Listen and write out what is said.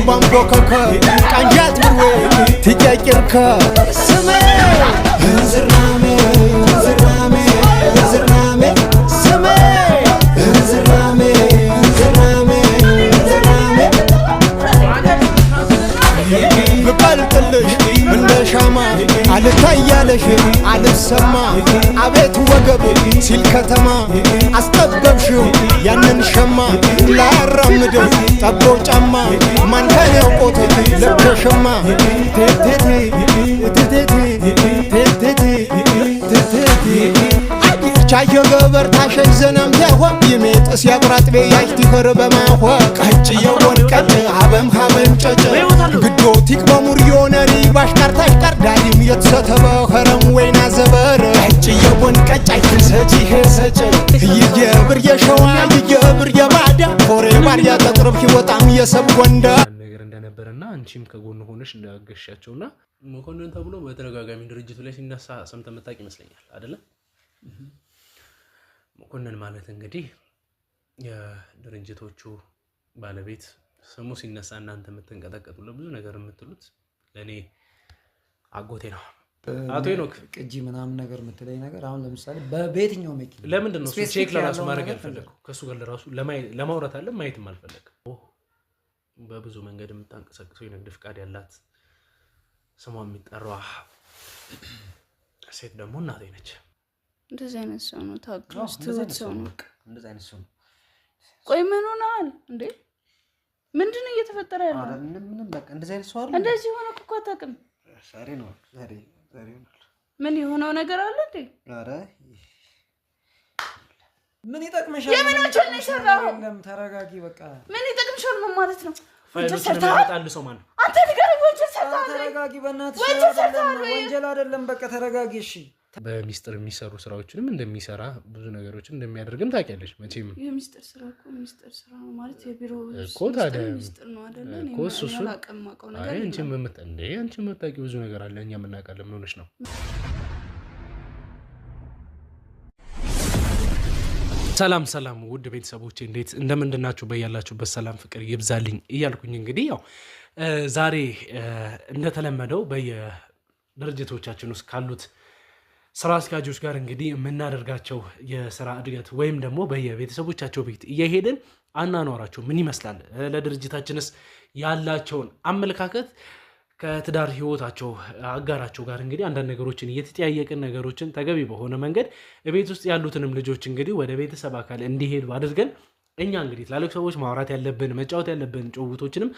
ባምቦከከ ቃንጃት ብርዌ ትጨቂርከ ስሜ እንዝራሜ እንዝራሜ እንዝራሜ ስሜ እንዝራሜ እንዝራሜ እንዝራሜ ብቀልጥልሽ እንደ ሻማ አልታያለሽ አልሰማ አቤት ወገብ ሲል ከተማ አስጠበብሽው ያንን ሸማ ላራምደው ጠቦ ጫማ ማንተን ያውቆት ለብሸማ ቴቴቴ ቴቴቴ ቴቴቴ ቴቴቴ ቻየ ገበር ታሸይ ዘናም ያሆ ይሜጥስ ያቁራጥቤ ያይት ይፈር በማሆ ቀጭ የወን ቀጭ አበም ሀበም ጨጨ ግዶቲክ በሙሪዮነሪ ባሽካርታሽ ቀርዳሊም የተሰተበ ኸረም ወይና ዘበር ቀጭ የወን ቀጭ አይተሰጪ ሄሰጨ ይየብር የሸዋ ይየብር የባዳ ኮሬ ባርያ ተጥርብ ይወጣም የሰብ ጎንዳ ነገር እንደነበርና አንቺም ከጎን ሆነሽ እንዳገሻቸውና መኮንን ተብሎ በተረጋጋሚ ድርጅቱ ላይ ሲነሳ ሰምተህ መጣቂ ይመስለኛል አይደለ? መኮንን ማለት እንግዲህ የድርጅቶቹ ባለቤት ስሙ ሲነሳ እናንተ የምትንቀጠቀጡ ለብዙ ነገር የምትሉት ለኔ አጎቴ ነው። አቶ ሄኖክ ቅጂ ምናምን ነገር የምትለኝ ነገር አሁን ለምሳሌ በየትኛው መኪና ለምንድን ነው ቼክ ለራሱ ማድረግ ያልፈለገው? ከሱ ጋር ለራሱ ለማውራት አለ ማየትም አልፈለገም። በብዙ መንገድ የምታንቀሳቅሰው የንግድ ፍቃድ ያላት ስሟ የሚጠራው ሴት ደግሞ እናቴ ነች። እንደዚህ አይነት ሰው ነው ታውቁስ? ትውት ሰው ነው። እንደዚህ አይነት ሰው ነው። ቆይ ምን ሆነሃል እንዴ? ምንድነው እየተፈጠረ ያለው? አረ ምንም በቃ እንደዚህ አይነት ሰው አይደል? እንደዚህ ሆነ እኮ አታውቅም። ዛሬ ነው ዛሬ ምን የሆነው ነገር አለ እንዴ? አረ ምን ይጠቅምሻል? የምኖችን ነው ሰራው? ለምን ተረጋጊ በቃ። ምን ይጠቅምሻል? ምን ማለት ነው? ፋይሎችን ያመጣል ሰው ማለት አንተ ንገረኝ። ወንጀል ሰርተሃል? ተረጋጊ በእናትሽ። ወንጀል አይደለም በቃ ተረጋጊ እሺ። በሚስጥር የሚሰሩ ስራዎችንም እንደሚሰራ ብዙ ነገሮችን እንደሚያደርግም ታውቂያለሽ መቼም። የሚስጥር ስራ እኮ ሚስጥር ስራ ነው ማለት የቢሮ እኮ ታዲያ ሚስጥር ነው አይደለ? እኮ እሱ አይ አንቺም የምታውቂው ብዙ ነገር አለ እኛ የምናውቃለን። ምን ሆነሽ ነው? ሰላም ውድ ቤተሰቦቼ እንዴት እንደምንድናችሁ? በያላችሁበት ሰላም ፍቅር ይብዛልኝ እያልኩኝ እንግዲህ ያው ዛሬ እንደተለመደው በየድርጅቶቻችን ውስጥ ካሉት ስራ አስኪያጆች ጋር እንግዲህ የምናደርጋቸው የስራ እድገት ወይም ደግሞ በየቤተሰቦቻቸው ቤት እየሄድን አናኗራቸው ምን ይመስላል፣ ለድርጅታችንስ ያላቸውን አመለካከት ከትዳር ህይወታቸው አጋራቸው ጋር እንግዲህ አንዳንድ ነገሮችን እየተጠያየቅን ነገሮችን ተገቢ በሆነ መንገድ ቤት ውስጥ ያሉትንም ልጆች እንግዲህ ወደ ቤተሰብ አካል እንዲሄዱ አድርገን እኛ እንግዲህ ትላልቅ ሰዎች ማውራት ያለብን መጫወት ያለብን ጭውውቶችንም